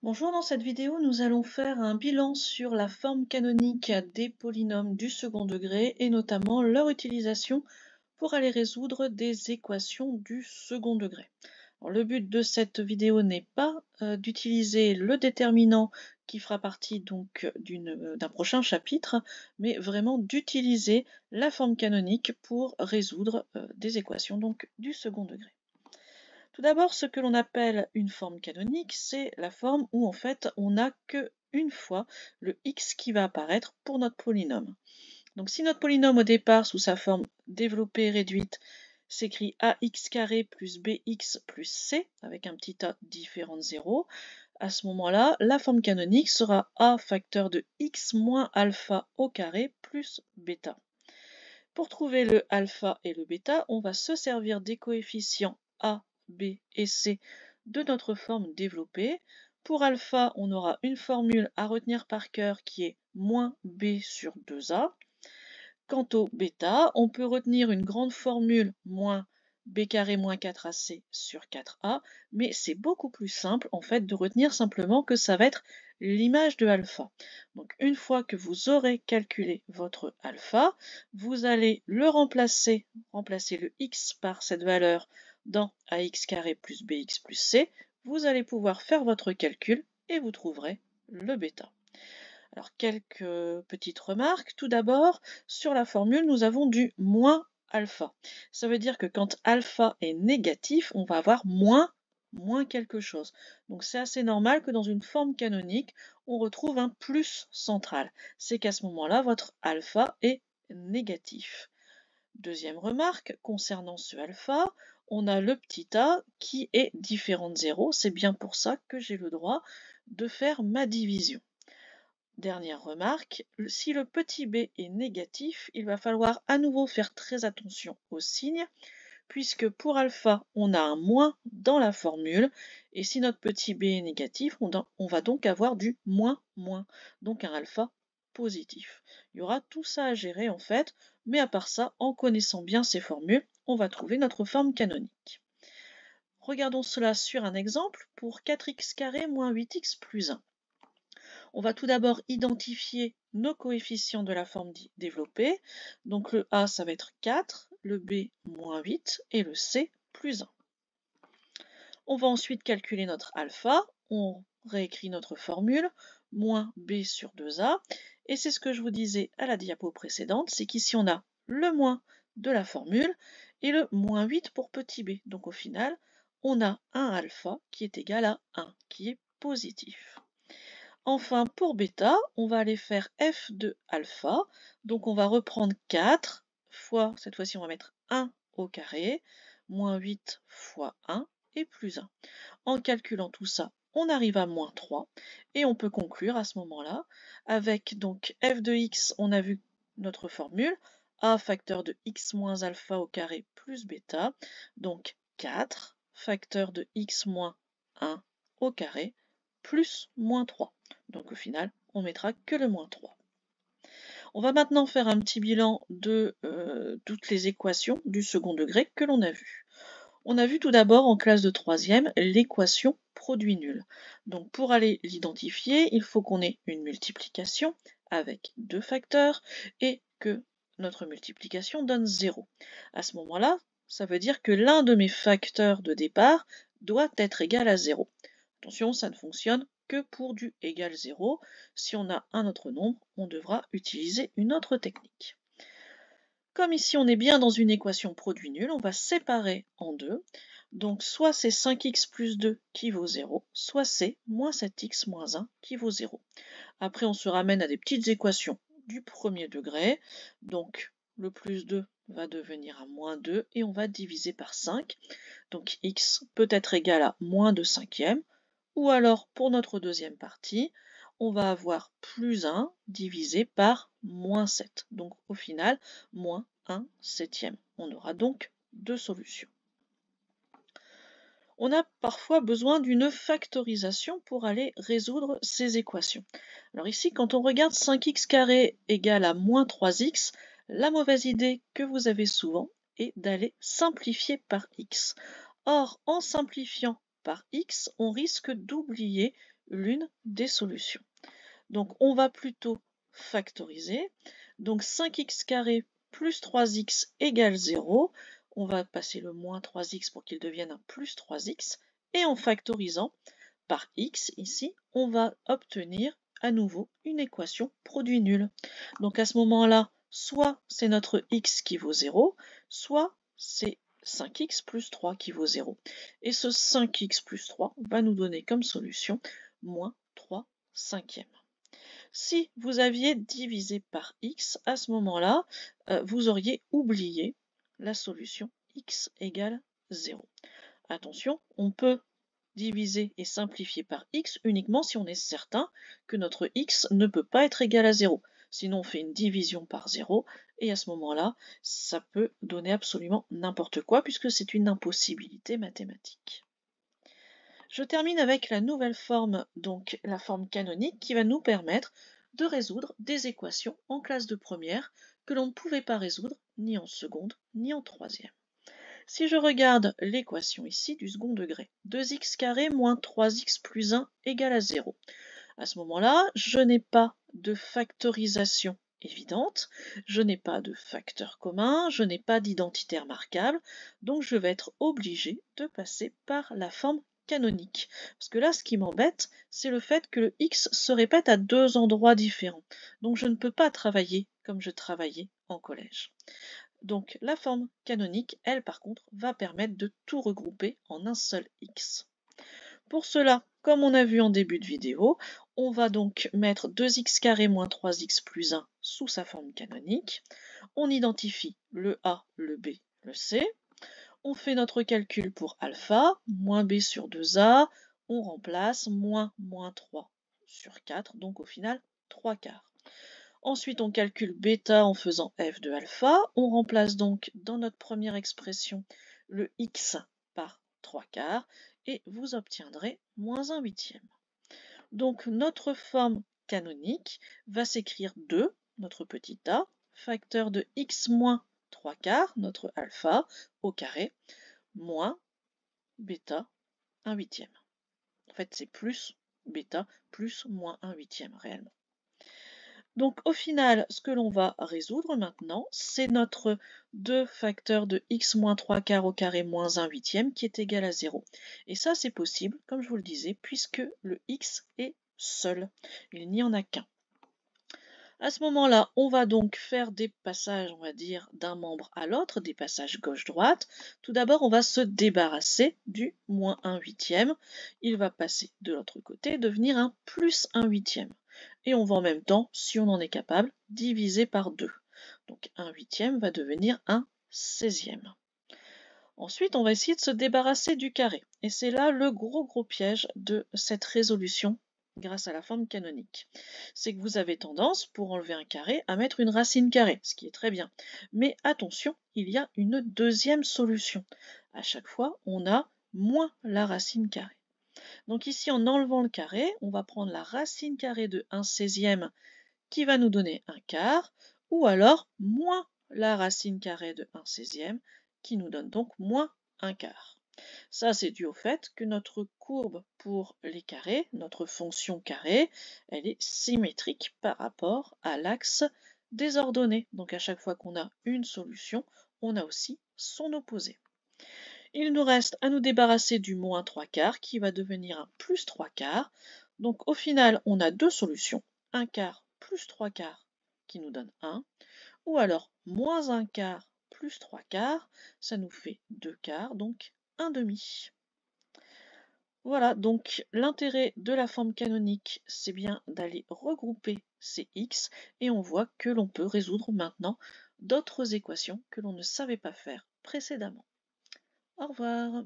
Bonjour, dans cette vidéo, nous allons faire un bilan sur la forme canonique des polynômes du second degré et notamment leur utilisation pour aller résoudre des équations du second degré. Alors, le but de cette vidéo n'est pas d'utiliser le déterminant qui fera partie donc d'un prochain chapitre, mais vraiment d'utiliser la forme canonique pour résoudre des équations donc du second degré. Tout d'abord, ce que l'on appelle une forme canonique, c'est la forme où en fait on n'a qu'une fois le x qui va apparaître pour notre polynôme. Donc si notre polynôme au départ, sous sa forme développée réduite, s'écrit ax carré plus bx plus c, avec un petit a différent de 0, à ce moment-là, la forme canonique sera a facteur de x moins alpha au carré plus bêta. Pour trouver le alpha et le bêta, on va se servir des coefficients a, b et c de notre forme développée. Pour alpha, on aura une formule à retenir par cœur qui est moins b sur 2a. Quant au bêta, on peut retenir une grande formule moins b carré moins 4ac sur 4a, mais c'est beaucoup plus simple en fait de retenir simplement que ça va être l'image de alpha. Donc une fois que vous aurez calculé votre alpha, vous allez le remplacer le x par cette valeur dans ax carré plus bx plus c. Vous allez pouvoir faire votre calcul et vous trouverez le bêta. Alors, quelques petites remarques. Tout d'abord, sur la formule, nous avons du moins alpha. Ça veut dire que quand alpha est négatif, on va avoir moins quelque chose. Donc, c'est assez normal que dans une forme canonique, on retrouve un plus central. C'est qu'à ce moment-là, votre alpha est négatif. Deuxième remarque, concernant ce alpha, on a le petit a qui est différent de 0. C'est bien pour ça que j'ai le droit de faire ma division. Dernière remarque, si le petit b est négatif, il va falloir à nouveau faire très attention aux signes, puisque pour alpha, on a un moins dans la formule, et si notre petit b est négatif, on va donc avoir du moins, donc un alpha positif. Il y aura tout ça à gérer en fait, mais à part ça, en connaissant bien ces formules, on va trouver notre forme canonique. Regardons cela sur un exemple pour 4x carré moins 8x plus 1. On va tout d'abord identifier nos coefficients de la forme développée. Donc le A, ça va être 4, le B, moins 8 et le C, plus 1. On va ensuite calculer notre alpha. On réécrit notre formule, moins B sur 2A. Et c'est ce que je vous disais à la diapo précédente, c'est qu'ici on a le moins de la formule et le moins 8 pour petit b. Donc au final, on a un alpha qui est égal à 1, qui est positif. Enfin, pour bêta, on va aller faire f de alpha. Donc on va reprendre 4 fois, cette fois-ci on va mettre 1 au carré, moins 8 fois 1 et plus 1. En calculant tout ça, on arrive à moins 3 et on peut conclure à ce moment-là avec donc f de x, on a vu notre formule, a facteur de x moins alpha au carré plus bêta, donc 4 facteur de x moins 1 au carré plus moins 3. Donc au final, on mettra que le moins 3. On va maintenant faire un petit bilan de toutes les équations du second degré que l'on a vues. On a vu tout d'abord en classe de troisième l'équation produit nul. Donc pour aller l'identifier, il faut qu'on ait une multiplication avec deux facteurs et que notre multiplication donne 0. À ce moment-là, ça veut dire que l'un de mes facteurs de départ doit être égal à 0. Attention, ça ne fonctionne que pour du égal 0. Si on a un autre nombre, on devra utiliser une autre technique. Comme ici on est bien dans une équation produit nul, on va séparer en deux. Donc soit c'est 5x plus 2 qui vaut 0, soit c'est moins 7x moins 1 qui vaut 0. Après on se ramène à des petites équations du premier degré. Donc le plus 2 va devenir à moins 2 et on va diviser par 5. Donc x peut être égal à moins 2 cinquièmes. Ou alors, pour notre deuxième partie, on va avoir plus 1 divisé par moins 7. Donc au final, moins 1 septième. On aura donc deux solutions. On a parfois besoin d'une factorisation pour aller résoudre ces équations. Alors ici, quand on regarde 5x carré égale à moins 3x, la mauvaise idée que vous avez souvent est d'aller simplifier par x. Or, en simplifiant par x, on risque d'oublier l'une des solutions. Donc on va plutôt factoriser. Donc 5x carré plus 3x égale 0. On va passer le moins 3x pour qu'il devienne un plus 3x. Et en factorisant par x ici, on va obtenir à nouveau une équation produit nul. Donc à ce moment-là, soit c'est notre x qui vaut 0, soit c'est 5x plus 3 qui vaut 0. Et ce 5x plus 3 va nous donner comme solution moins 3 cinquièmes. Si vous aviez divisé par x, à ce moment-là, vous auriez oublié la solution x égale 0. Attention, on peut diviser et simplifier par x uniquement si on est certain que notre x ne peut pas être égal à 0. Sinon, on fait une division par 0 et à ce moment-là, ça peut donner absolument n'importe quoi puisque c'est une impossibilité mathématique. Je termine avec la nouvelle forme, donc la forme canonique, qui va nous permettre de résoudre des équations en classe de première que l'on ne pouvait pas résoudre ni en seconde ni en troisième. Si je regarde l'équation ici du second degré, 2x carré moins 3x plus 1 égale à 0. À ce moment-là, je n'ai pas de factorisation évidente, je n'ai pas de facteur commun, je n'ai pas d'identité remarquable, donc je vais être obligé de passer par la forme canonique. Parce que là, ce qui m'embête, c'est le fait que le x se répète à deux endroits différents. Donc je ne peux pas travailler comme je travaillais en collège. Donc la forme canonique, elle par contre, va permettre de tout regrouper en un seul x. Pour cela, comme on a vu en début de vidéo, on va donc mettre 2x carré moins 3x plus 1 sous sa forme canonique. On identifie le a, le b, le c. On fait notre calcul pour alpha, moins b sur 2a. On remplace moins 3 sur 4, donc au final 3 quarts. Ensuite, on calcule bêta en faisant f de alpha. On remplace donc dans notre première expression le x par 3 quarts et vous obtiendrez moins 1 huitième. Donc notre forme canonique va s'écrire 2, notre petit a, facteur de x moins 3 quarts, notre alpha, au carré, moins bêta 1 huitième. En fait, c'est plus bêta plus moins 1 huitième réellement. Donc au final, ce que l'on va résoudre maintenant, c'est notre 2 facteur de x moins 3 quarts au carré moins 1 huitième qui est égal à 0. Et ça, c'est possible, comme je vous le disais, puisque le x est seul. Il n'y en a qu'un. À ce moment-là, on va donc faire des passages, on va dire, d'un membre à l'autre, des passages gauche-droite. Tout d'abord, on va se débarrasser du moins 1 huitième. Il va passer de l'autre côté, devenir un plus 1 huitième. Et on va en même temps, si on en est capable, diviser par 2. Donc 1 huitième va devenir un 16e. Ensuite, on va essayer de se débarrasser du carré. Et c'est là le gros piège de cette résolution grâce à la forme canonique. C'est que vous avez tendance, pour enlever un carré, à mettre une racine carrée, ce qui est très bien. Mais attention, il y a une deuxième solution. À chaque fois, on a moins la racine carrée. Donc ici, en enlevant le carré, on va prendre la racine carrée de 1 16e qui va nous donner un quart, ou alors moins la racine carrée de 1 16e qui nous donne donc moins un quart. Ça, c'est dû au fait que notre courbe pour les carrés, notre fonction carré, elle est symétrique par rapport à l'axe des ordonnées. Donc à chaque fois qu'on a une solution, on a aussi son opposé. Il nous reste à nous débarrasser du moins 3 quarts qui va devenir un plus 3 quarts. Donc au final, on a deux solutions. 1 quart plus 3 quarts qui nous donne 1. Ou alors moins 1 quart plus 3 quarts, ça nous fait 2 quarts, donc 1 demi. Voilà, donc l'intérêt de la forme canonique, c'est bien d'aller regrouper ces x et on voit que l'on peut résoudre maintenant d'autres équations que l'on ne savait pas faire précédemment. Au revoir.